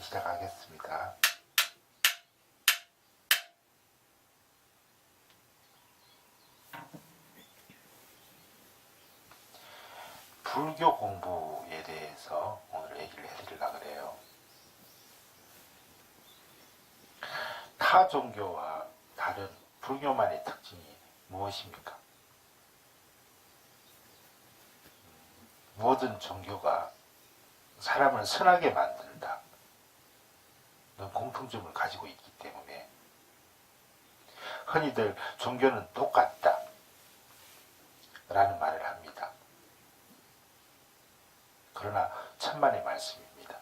시작하겠습니다. 불교 공부에 대해서 오늘 얘기를 해드리려고 그래요. 타 종교와 다른 불교만의 특징이 무엇입니까? 모든 종교가 사람을 선하게 만든다. 는 공통점을 가지고 있기 때문에 흔히들 종교는 똑같다 라는 말을 합니다. 그러나 천만의 말씀입니다.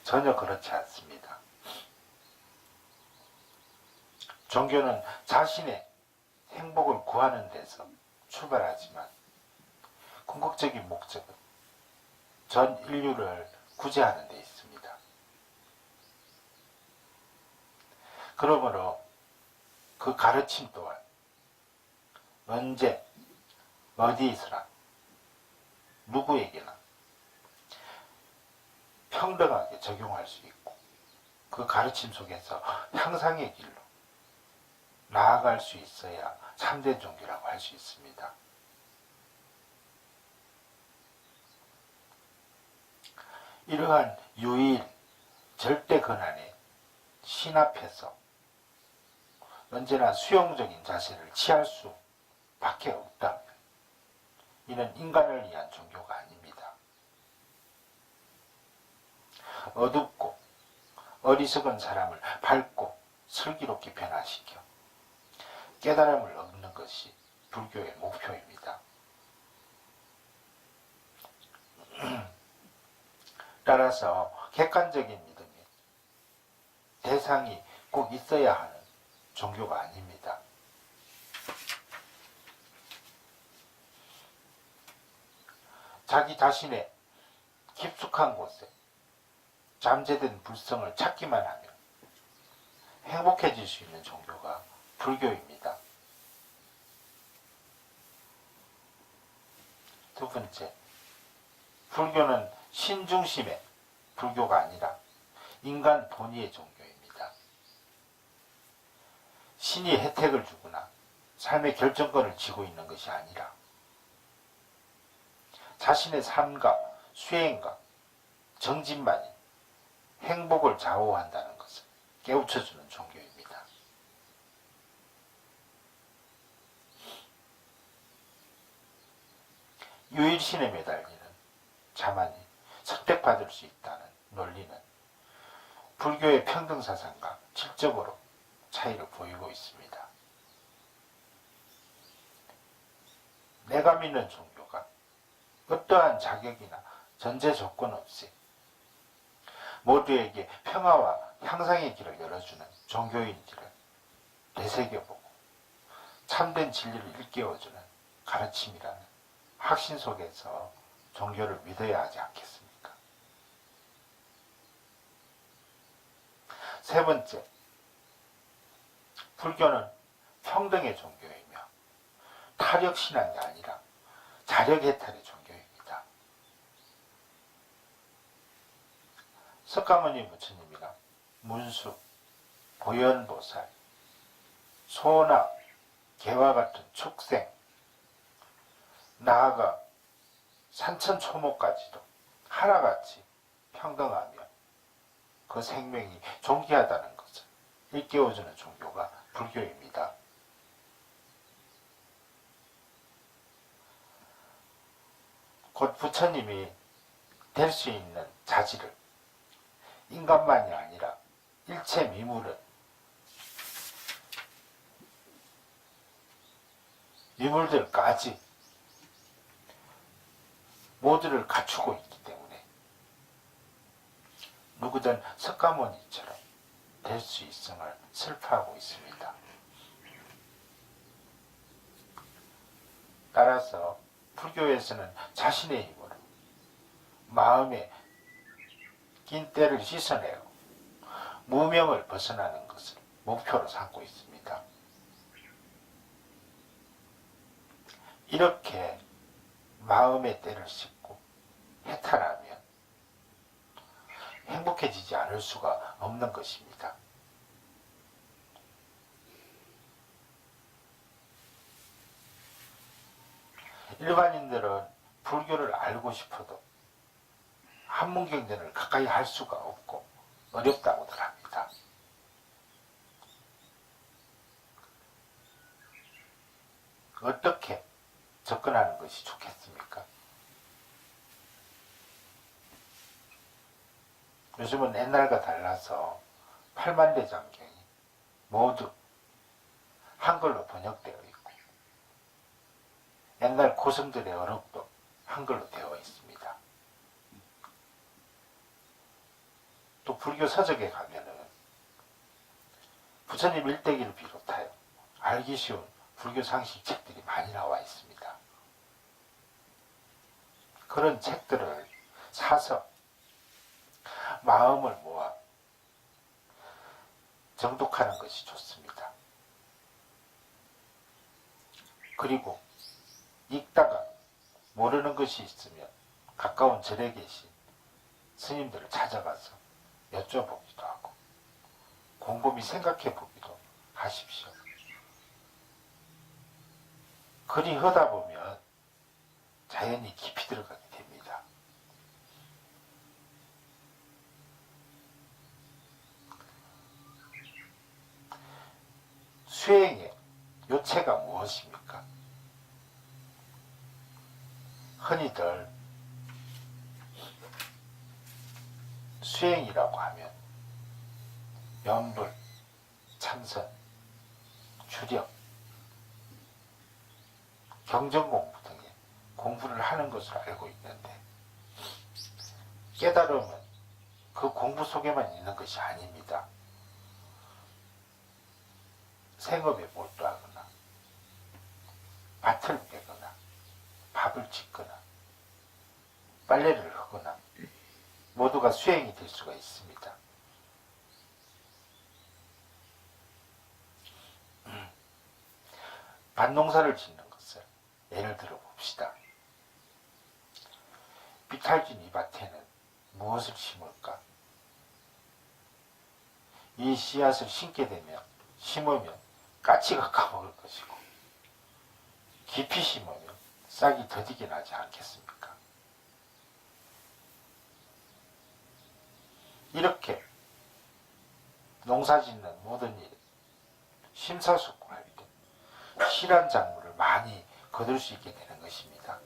전혀 그렇지 않습니다. 종교는 자신의 행복을 구하는 데서 출발하지만 궁극적인 목적은 전 인류를 구제하는 데 있습니다. 그러므로 그 가르침 또한 언제 어디에서나 누구에게나 평등하게 적용할 수 있고 그 가르침 속에서 향상의 길로 나아갈 수 있어야 참된 종교라고 할 수 있습니다. 이러한 유일 절대 근한의 신 앞에서 언제나 수용적인 자세를 취할 수밖에 없다면 이는 인간을 위한 종교가 아닙니다. 어둡고 어리석은 사람을 밝고 슬기롭게 변화시켜 깨달음을 얻는 것이 불교의 목표입니다. 따라서 객관적인 믿음이 대상이 꼭 있어야 하는 종교가 아닙니다. 자기 자신의 깊숙한 곳에 잠재된 불성을 찾기만 하면 행복해질 수 있는 종교가 불교입니다. 두 번째, 불교는 신중심의 불교가 아니라 인간 본의의 종교입니다. 신이 혜택을 주거나 삶의 결정권을 쥐고 있는 것이 아니라 자신의 삶과 수행과 정진만이 행복을 좌우한다는 것을 깨우쳐주는 종교입니다. 유일신에 매달리는 자만이 선택받을 수 있다는 논리는 불교의 평등사상과 질적으로 차이를 보이고 있습니다. 내가 믿는 종교가 어떠한 자격이나 전제 조건 없이 모두에게 평화와 향상의 길을 열어주는 종교인지를 되새겨보고 참된 진리를 일깨워주는 가르침이라는 확신 속에서 종교를 믿어야 하지 않겠습니까? 세 번째, 불교는 평등의 종교이며 타력신앙이 아니라 자력해탈의 종교입니다. 석가모니 부처님이나 문수, 보현보살, 소나 개와 같은 축생, 나아가 산천초모까지도 하나같이 평등하며 그 생명이 존귀하다는 것을 일깨워주는 종교가 불교입니다. 곧 부처님이 될 수 있는 자질을 인간만이 아니라 일체 미물들까지 모두를 갖추고 있기 때문에 누구든 석가모니처럼 될 수 있음을 설파하고 있습니다. 따라서 불교에서는 자신의 힘으로 마음에 낀 때를 씻어내고 무명을 벗어나는 것을 목표로 삼고 있습니다. 이렇게 마음의 때를 씻고 해탈하면 행복해지지 않을 수가 없는 것입니다. 일반인들은 불교를 알고 싶어도 한문경전을 가까이 할 수가 없고 어렵다고들 합니다. 어떻게 접근하는 것이 좋겠습니까? 요즘은 옛날과 달라서 8만대장경이 모두 한글로 번역되어 있고 옛날 고승들의 어록도 한글로 되어 있습니다. 또 불교 서적에 가면은 부처님 일대기를 비롯하여 알기 쉬운 불교 상식 책들이 많이 나와 있습니다. 그런 책들을 사서 마음을 모아 정독하는 것이 좋습니다. 그리고 읽다가 모르는 것이 있으면 가까운 절에 계신 스님들을 찾아가서 여쭤보기도 하고 곰곰이 생각해 보기도 하십시오. 그리 하다 보면 자연히 깊이 들어가게 됩니다. 수행의 요체가 무엇입니까? 흔히들 수행이라고 하면 염불, 참선, 주력, 경전공부 등의 공부를 하는 것으로 알고 있는데 깨달음은 그 공부 속에만 있는 것이 아닙니다. 생업에 몰두하거나 밭을 빼거나 밥을 짓거나 빨래를 하거나 모두가 수행이 될 수가 있습니다. 밭농사를 짓는 것을 예를 들어 봅시다. 비탈진 이 밭에는 무엇을 심을까? 이 씨앗을 심으면 까치가 까먹을 것이고 깊이 심으면 싹이 더디게 나지 않겠습니까? 이렇게 농사짓는 모든 일, 심사숙고할 때 실한 작물을 많이 거둘 수 있게 되는 것입니다.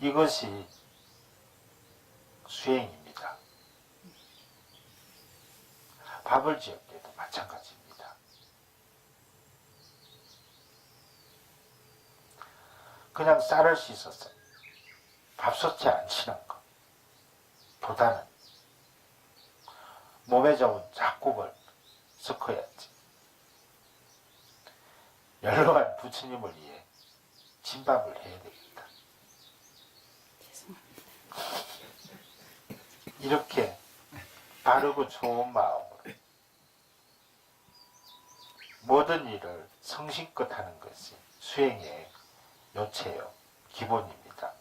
이것이 수행입니다. 밥을 지을 때도 마찬가지입니다. 그냥 쌀을 씻어서 밥솥에 안 치는 것보다는 몸에 좋은 잡곡을 섞어야지. 연로한 부처님을 위해 진밥을 해야 되겠다. 이렇게 바르고 좋은 마음으로 모든 일을 성심껏 하는 것이 수행의 요체요, 기본입니다.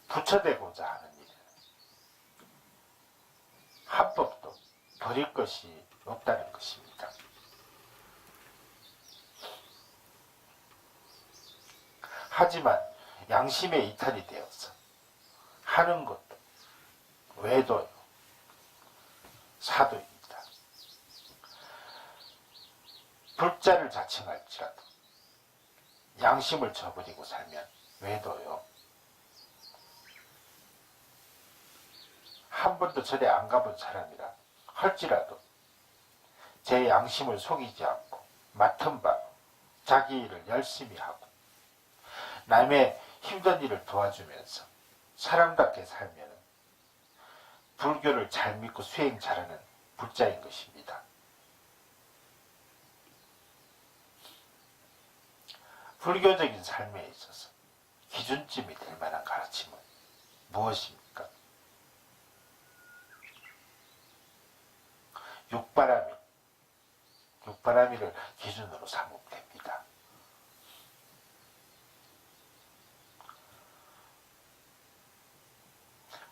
부처되고자 하는 일은 한 법도 버릴 것이 없다는 것입니다. 하지만 양심의 이탈이 되어서 하는 것도 외도요, 사도입니다. 불자를 자칭할지라도 양심을 저버리고 살면 외도요, 한 번도 절에 안 가본 사람이라 할지라도 제 양심을 속이지 않고 맡은 바 자기 일을 열심히 하고 남의 힘든 일을 도와주면서 사람답게 살면 불교를 잘 믿고 수행 잘하는 불자인 것입니다. 불교적인 삶에 있어서 기준점이 될 만한 가르침은 무엇입니까? 육바라밀, 육바라밀을 기준으로 삼으면 됩니다.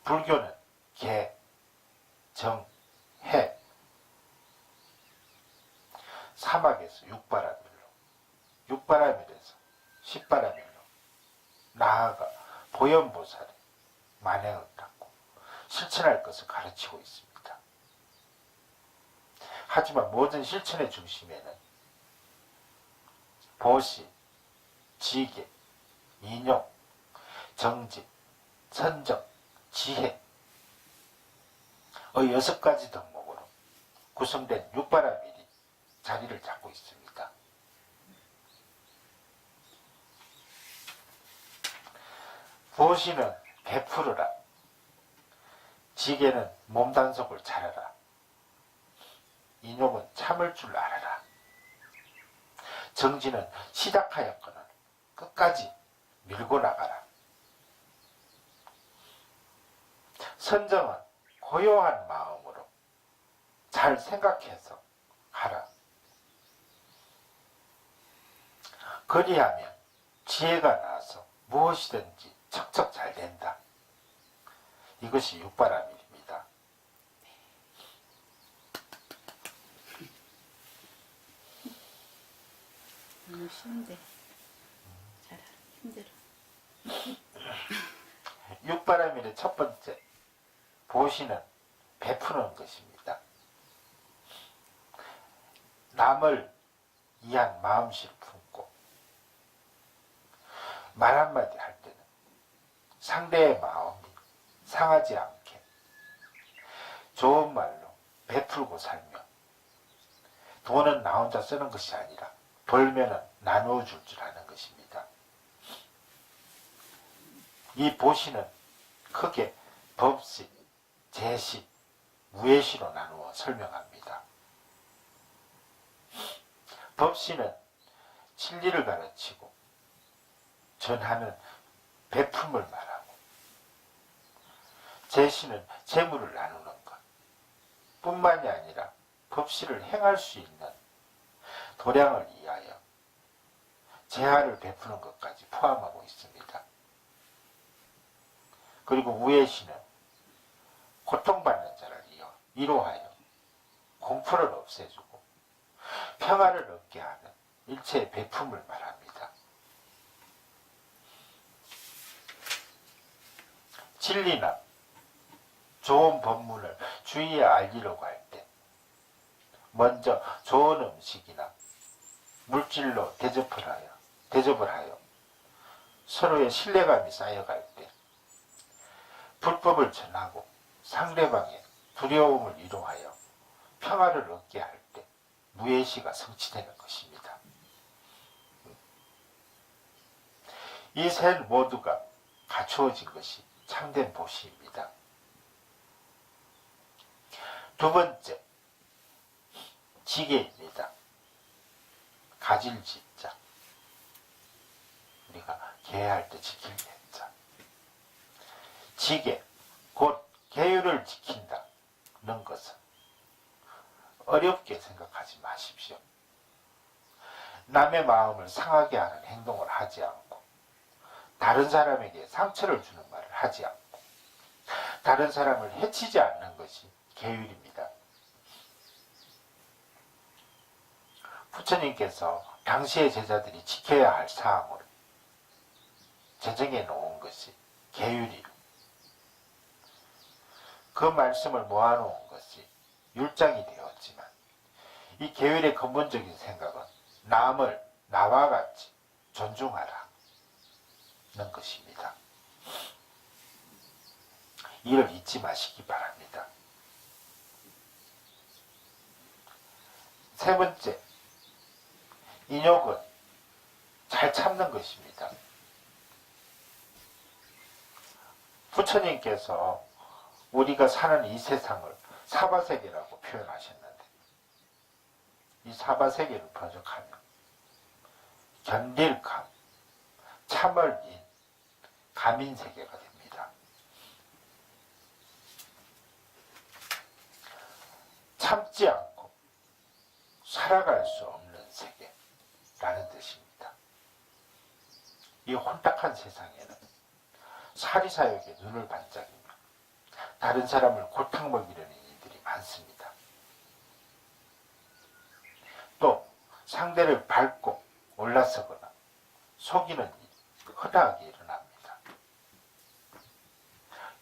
불교는 개, 정, 해, 사막에서 육바라밀로, 육바라밀에서 십바라밀로, 나아가 보현보살의 만행을 닦고 실천할 것을 가르치고 있습니다. 하지만 모든 실천의 중심에는 보시, 지계, 인용, 정직, 선정, 지혜의 6가지 덕목으로 구성된 육바라밀이 자리를 잡고 있습니다. 보시는 베풀으라, 지계는 몸단속을 잘하라, 인용은 참을 줄 알아라, 정지는 시작하였거늘 끝까지 밀고 나가라, 선정은 고요한 마음으로 잘 생각해서 하라. 그리하면 지혜가 나서 무엇이든지 척척 잘 된다. 이것이 육바라밀입니다. 너무 쉬운데 잘 힘들어. 육바라밀의 첫 번째, 보시는 베푸는 것입니다. 남을 위한 마음씨를 품고 말 한마디 할 때는 상대의 마음이 상하지 않게 좋은 말로 베풀고 살며, 돈은 나 혼자 쓰는 것이 아니라 벌면은 나누어 줄 줄 아는 것입니다. 이 보시는 크게 법시, 제시, 무예시로 나누어 설명합니다. 법시는 진리를 가르치고 전하는 베품을 말하고, 제시는 재물을 나누는 것 뿐만이 아니라 법시를 행할 수 있는 도량을 위하여 재화를 베푸는 것까지 포함하고 있습니다. 그리고 무예시는 고통받는 자를 위로하여 공포를 없애주고 평화를 얻게 하는 일체의 베품을 말합니다. 진리나 좋은 법문을 주위에 알리려고 할 때 먼저 좋은 음식이나 물질로 대접을 하여 서로의 신뢰감이 쌓여갈 때 불법을 전하고 상대방의 두려움을 위로하여 평화를 얻게 할 때 무예시가 성취되는 것입니다. 이 셋 모두가 갖추어진 것이 참된 보시입니다. 두 번째, 지계입니다. 가질 지자, 우리가 계할 때 지킬 계자. 지계, 곧 계율을 지킨다는 것은 어렵게 생각하지 마십시오. 남의 마음을 상하게 하는 행동을 하지 않고, 다른 사람에게 상처를 주는 말을 하지 않고, 다른 사람을 해치지 않는 것이 계율입니다. 부처님께서 당시의 제자들이 지켜야 할 사항을 제정해 놓은 것이 계율이요. 그 말씀을 모아놓은 것이 율장이 되었지만, 이 계율의 근본적인 생각은 남을 나와 같이 존중하라는 것입니다. 이를 잊지 마시기 바랍니다. 세 번째, 인욕은 잘 참는 것입니다. 부처님께서 우리가 사는 이 세상을 사바세계라고 표현하셨는데, 이 사바세계를 번역하면 견딜감, 참을 인, 감인세계가 됩니다. 참지 않고 살아갈 수 없는 세계라는 뜻입니다. 이 혼탁한 세상에는 사리사욕에 눈을 반짝이며 다른 사람을 골탕 먹이려는 이들이 많습니다. 또 상대를 밟고 올라서거나 속이는 일이 흔하게 일어납니다.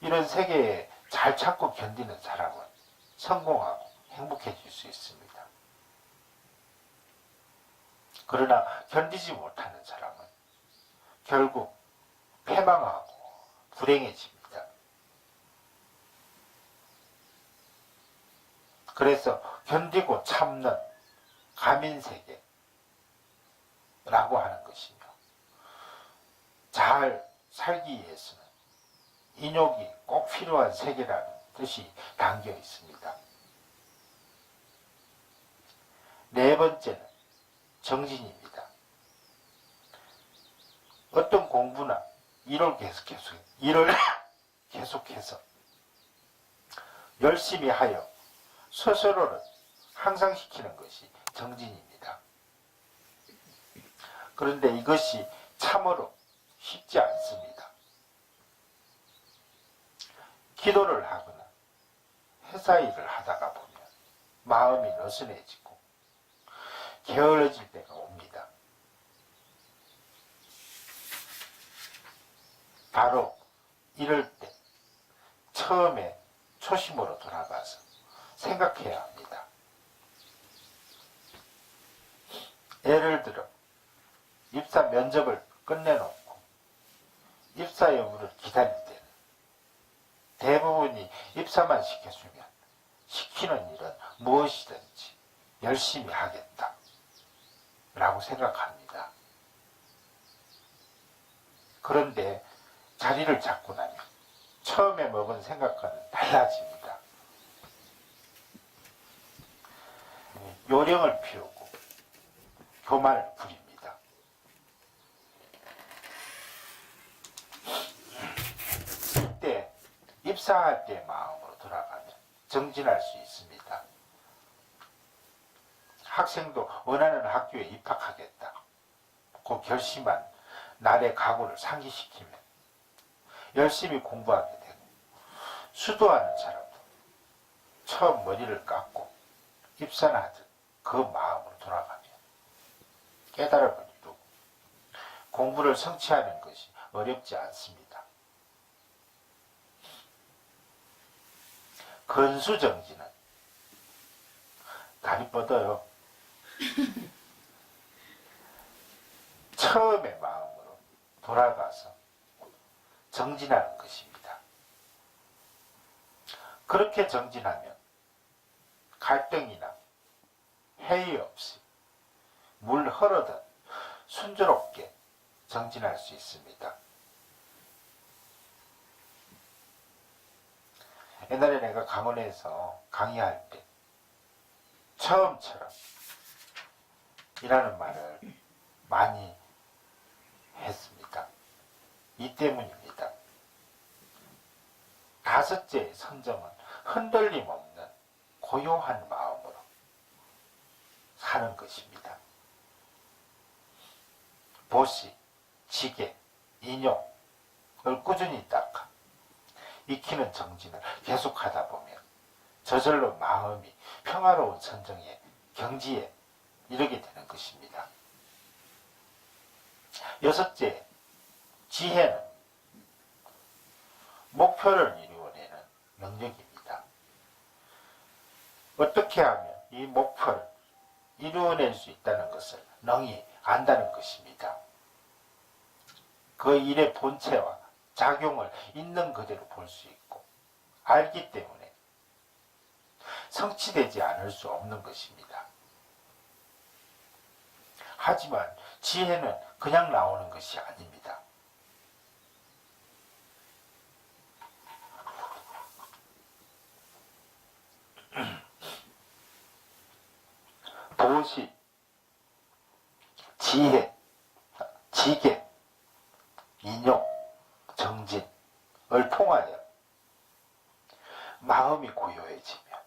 이런 세계에 잘 참고 견디는 사람은 성공하고 행복해질 수 있습니다. 그러나 견디지 못하는 사람은 결국 패망하고 불행해집니다. 그래서 견디고 참는 가민세계라고 하는 것이며, 잘 살기 위해서는 인욕이 꼭 필요한 세계라는 뜻이 담겨 있습니다. 네 번째는 정진입니다. 어떤 공부나 일을 계속해서 열심히 하여 스스로를 향상시키는 것이 정진입니다. 그런데 이것이 참으로 쉽지 않습니다. 기도를 하거나 회사 일을 하다가 보면 마음이 느슨해지고 게을러질 때가 옵니다. 바로 이럴 때 처음에 초심으로 돌아가서 생각해야 합니다. 예를 들어 입사 면접을 끝내놓고 입사 여부를 기다릴 때는 대부분이 입사만 시켜주면 시키는 일은 무엇이든지 열심히 하겠다 라고 생각합니다. 그런데 자리를 잡고 나면 처음에 먹은 생각과는 달라집니다. 요령을 피우고 교만을 부립니다. 이때 입사할 때의 마음으로 돌아가면 정진할 수 있습니다. 학생도 원하는 학교에 입학하겠다 고 결심한 날의 각오를 상기시키면 열심히 공부하게 되고, 수도하는 사람도 처음 머리를 깎고 입사를 하듯 그 마음으로 돌아가면 깨달음을 이루고 공부를 성취하는 것이 어렵지 않습니다. 근수정진은 다리 뻗어요. 처음의 마음으로 돌아가서 정진하는 것입니다. 그렇게 정진하면 갈등이나 회의 없이 물 흐르듯 순조롭게 정진할 수 있습니다. 옛날에 내가 강원에서 강의할 때 처음처럼 이라는 말을 많이 했습니다. 이 때문입니다. 다섯째의 선정은 흔들림 없는 고요한 마음으로 사는 것입니다. 보시, 지게, 인용을 꾸준히 닦아 익히는 정진을 계속하다 보면 저절로 마음이 평화로운 선정에 경지에 이르게 되는 것입니다. 여섯째, 지혜는 목표를 이루어내는 능력입니다. 어떻게 하면 이 목표를 이루어낼 수 있다는 것을 능히 안다는 것입니다. 그 일의 본체와 작용을 있는 그대로 볼 수 있고 알기 때문에 성취되지 않을 수 없는 것입니다. 하지만 지혜는 그냥 나오는 것이 아닙니다. 보시, 지혜, 지계, 인용, 정진을 통하여 마음이 고요해지며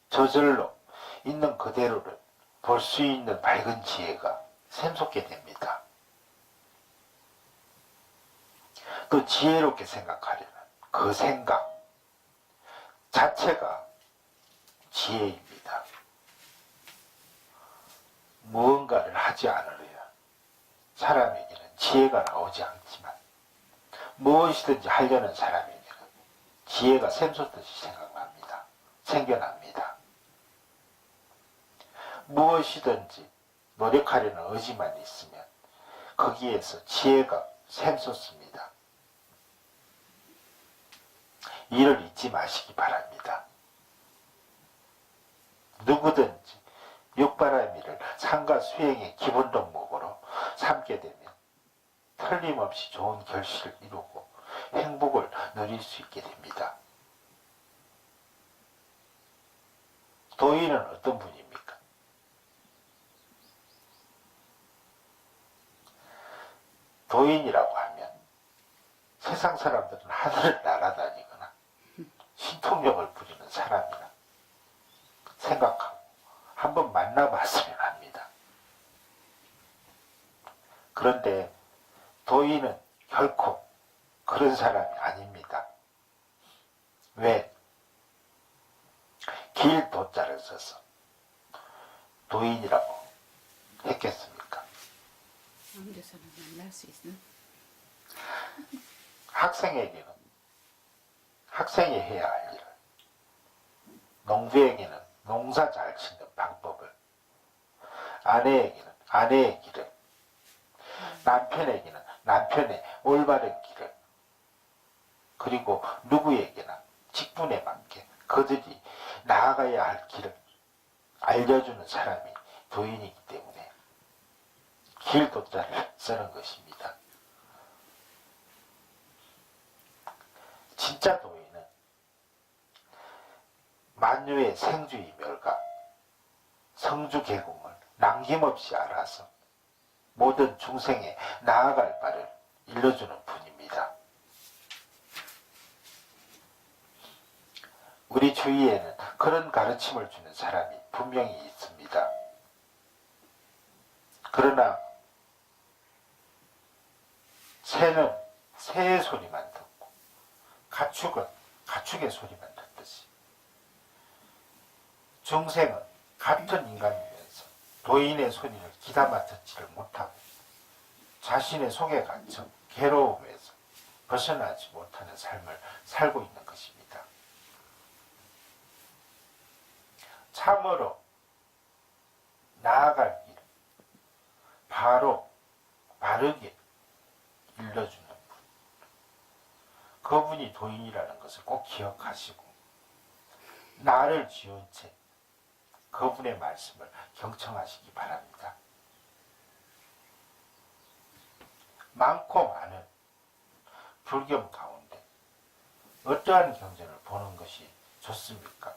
저절로 있는 그대로를 볼 수 있는 밝은 지혜가 샘솟게 됩니다. 또 지혜롭게 생각하려는 그 생각 자체가 지혜입니다. 무언가를 하지 않으려면 사람에게는 지혜가 나오지 않지만 무엇이든지 하려는 사람에게는 지혜가 샘솟듯이 생겨납니다. 무엇이든지 노력하려는 의지만 있으면 거기에서 지혜가 샘솟습니다. 이를 잊지 마시기 바랍니다. 누구든지 육바라밀을 상가 수행의 기본 덕목으로 삼게 되면 틀림없이 좋은 결실을 이루고 행복을 누릴 수 있게 됩니다. 도인은 어떤 분입니까? 도인이라고 하면 세상 사람들은 하늘을 날아다니거나 신통력을 부리는 사람이라 생각하고 한번 만나봤으면 합니다. 그런데 도인은 결코 그런 사람이 아닙니다. 왜? 길 도자를 써서 도인이라고 했겠습니까? 어디서는 만날 수 있는? 학생에게는 학생이 해야 할 일을, 농부에게는 농사 잘 짓는 방법을, 아내에게는 아내의 길을, 남편에게는 남편의 올바른 길을, 그리고 누구에게나 직분에 맞게 그들이 나아가야 할 길을 알려주는 사람이 도인이기 때문에 길도자를 쓰는 것입니다. 진짜 도인은 만유의 생주의 멸과 성주개공을 남김없이 알아서 모든 중생에 나아갈 바를 일러주는 분입니다. 우리 주위에는 그런 가르침을 주는 사람이 분명히 있습니다. 그러나 새는 새의 소리만 듣고 가축은 가축의 소리만 듣듯이 중생은 같은 인간이면서 도인의 소리를 귀담아 듣지를 못하고 자신의 속에 갇혀 괴로움에서 벗어나지 못하는 삶을 살고 있는 것입니다. 참으로 나아갈 길을 바로 바르게 일러주는 분, 그분이 도인이라는 것을 꼭 기억하시고 나를 지은 채 그분의 말씀을 경청하시기 바랍니다. 많고 많은 불경 가운데 어떠한 경전을 보는 것이 좋습니까?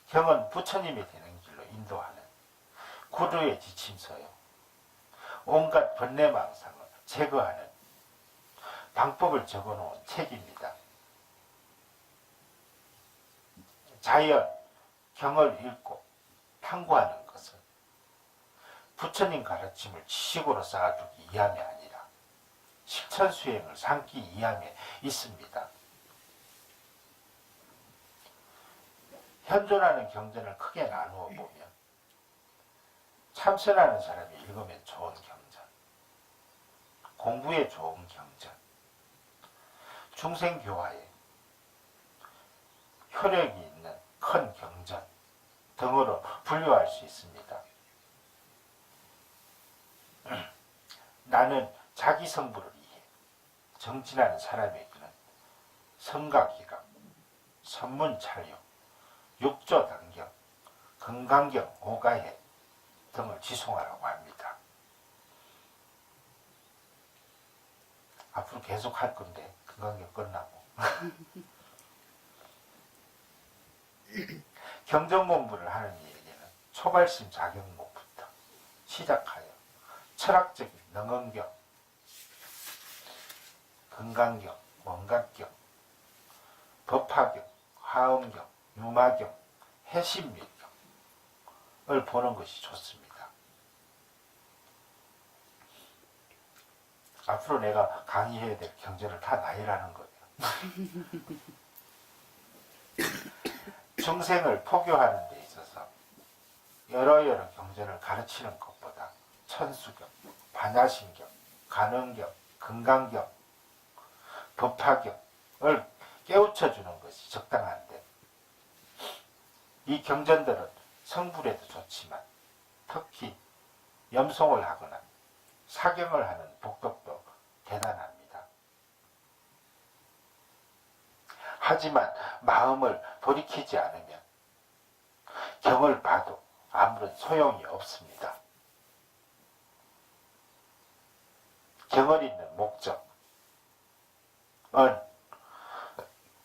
경은 부처님이 되는 길로 인도하는 구두의 지침서요. 온갖 번뇌망상을 제거하는 방법을 적어놓은 책입니다. 자연, 경을 읽고 탐구하는 것은 부처님 가르침을 지식으로 쌓아두기 위함이 아니라 실천수행을 삼기 위함에 있습니다. 현존하는 경전을 크게 나누어 보면 참선하는 사람이 읽으면 좋은 경전, 공부에 좋은 경전, 중생교화에 효력이 있는 큰 경전 등으로 분류할 수 있습니다. 나는 자기 성부를 위해 정진하는 사람에게는 성가기각, 선문찰용, 육조단경, 건강경, 오가해 등을 지송하라고 합니다. 앞으로 계속 할 건데 건강경 끝나고 경전 공부를 하는 이에게는 초발심 자경목부터 시작하여 철학적인 능언경, 건강경, 원각경, 법화경, 화엄경, 유마경, 해심밀경 보는 것이 좋습니다. 앞으로 내가 강의해야 될 경전을 다 나열하는 거예요. 중생을 포교하는 데 있어서 여러 경전을 가르치는 것보다 천수경, 반야신경, 간응경, 금강경, 법화경을 깨우쳐주는 것이 적당한데, 이 경전들은 성불에도 좋지만 특히 염송을 하거나 사경을 하는 복덕도 대단합니다. 하지만 마음을 돌이키지 않으면 경을 봐도 아무런 소용이 없습니다. 경을 읽는 목적은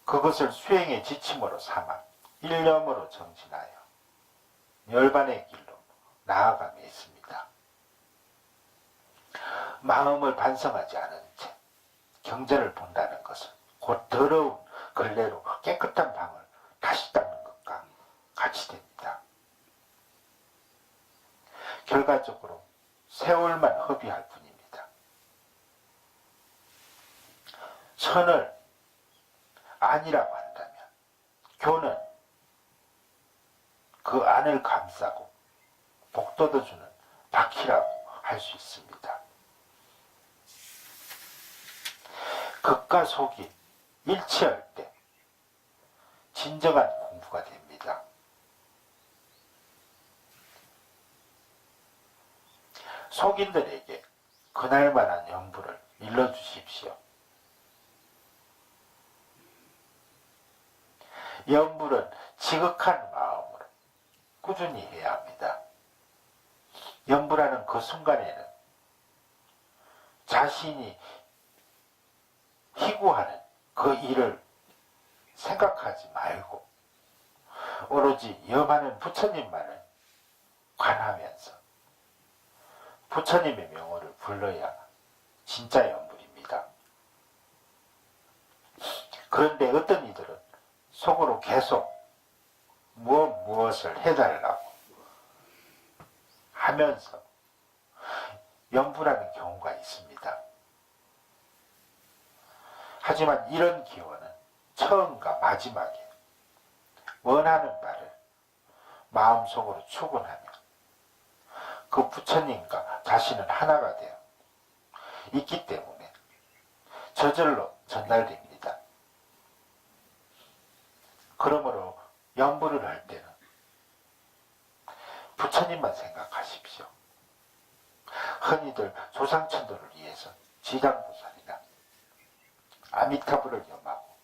그것을 수행의 지침으로 삼아 일념으로 정진하여 열반의 길로 나아감에 있습니다. 마음을 반성하지 않은 채 경전을 본다는 것은 곧 더러운 걸레로 깨끗한 방을 다시 닦는 것과 같이 됩니다. 결과적으로 세월만 허비할 뿐입니다. 선을 안이라고 한다면 교는 그 안을 감싸고 복돋아주는 바퀴라고 할 수 있습니다. 극과 속이 일치할 때 진정한 공부가 됩니다. 속인들에게 그날만한 연부를 일러주십시오. 연불은 지극한 마음으로 꾸준히 해야 합니다. 연불하는 그 순간에는 자신이 희구하는 그 일을 생각하지 말고 오로지 염하는 부처님만을 관하면서 부처님의 명호를 불러야 진짜 연불입니다. 그런데 어떤 이들은 속으로 계속 무엇을 해달라고 하면서 연불하는 경우가 있습니다. 하지만 이런 기원은 처음과 마지막에 원하는 바를 마음속으로 추구하며 그 부처님과 자신은 하나가 되어 있기 때문에 저절로 전달됩니다. 그러므로 연불을 할 때는 부처님만 생각하십시오. 흔히들 조상천도를 위해서 지장보살이나 아미타불을 염하고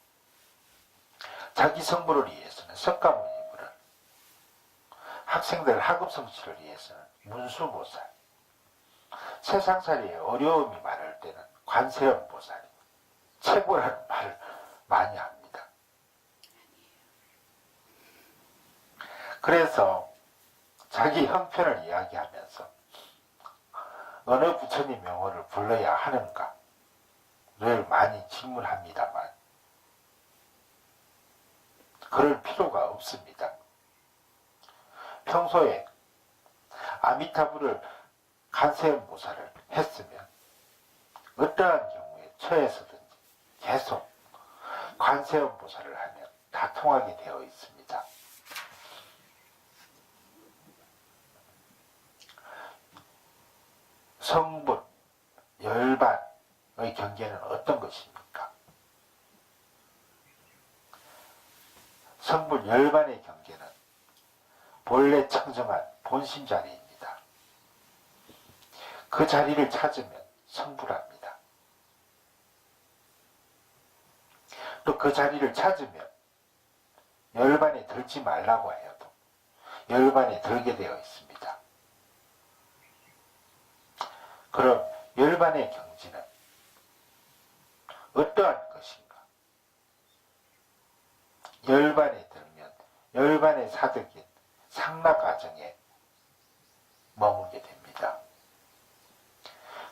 자기 성불을 위해서는 석가모니불을, 학생들 학업성취를 위해서는 문수보살, 세상살이에 어려움이 많을 때는 관세음보살이 최고라는 말을 많이 합니다. 그래서 자기 형편을 이야기하면서 어느 부처님 명호를 불러야 하는가를 많이 질문합니다만 그럴 필요가 없습니다. 평소에 아미타불을 간세음보살을 했으면 어떠한 경우에 처해서든지 계속 관세음보살을 하면 다 통하게 되어 있습니다. 성불, 열반의 경계는 어떤 것입니까? 성불, 열반의 경계는 본래 청정한 본심 자리입니다. 그 자리를 찾으면 성불합니다. 또 그 자리를 찾으면 열반에 들지 말라고 해도 열반에 들게 되어 있습니다. 그럼 열반의 경지는 어떠한 것인가? 열반에 들면 열반의 사득인 상락가정에 머물게 됩니다.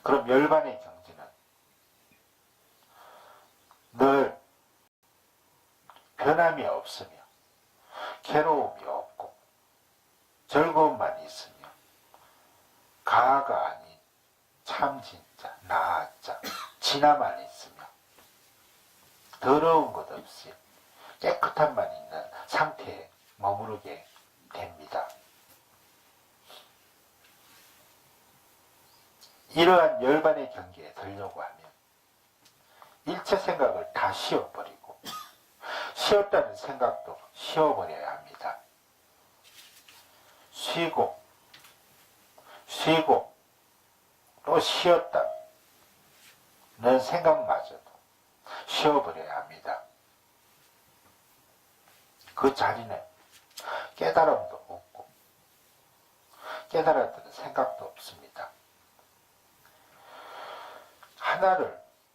그럼 열반의 경지는 늘 변함이 없으며 괴로움이 없고 즐거움만 있으며 가가 아닌 참 진짜 나아자 진화만 있으며 더러운 것 없이 깨끗함만 있는 상태에 머무르게 됩니다. 이러한 열반의 경계에 들려고 하면 일체 생각을 다 쉬어버리고 쉬었다는 생각도 쉬어버려야 합니다. 쉬고 또 쉬었다는 생각마저도 쉬어버려야 합니다. 그 자리는 깨달음도 없고 깨달았다는 생각도 없습니다.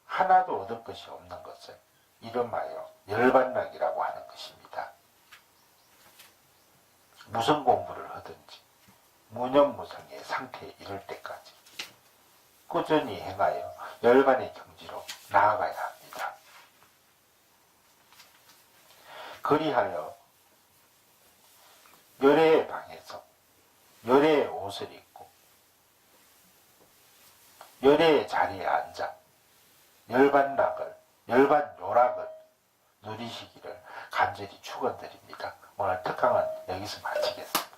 하나도 얻을 것이 없는 것을 이름하여 열반락이라고 하는 것입니다. 무슨 공부를 하든지 무념무상의 상태에 이를 때까지 꾸준히 행하여 열반의 경지로 나아가야 합니다. 그리하여 열애의 방에서 열애의 옷을 입고 열애의 자리에 앉아 열반요락을 누리시기를 간절히 축원드립니다. 오늘 특강은 여기서 마치겠습니다.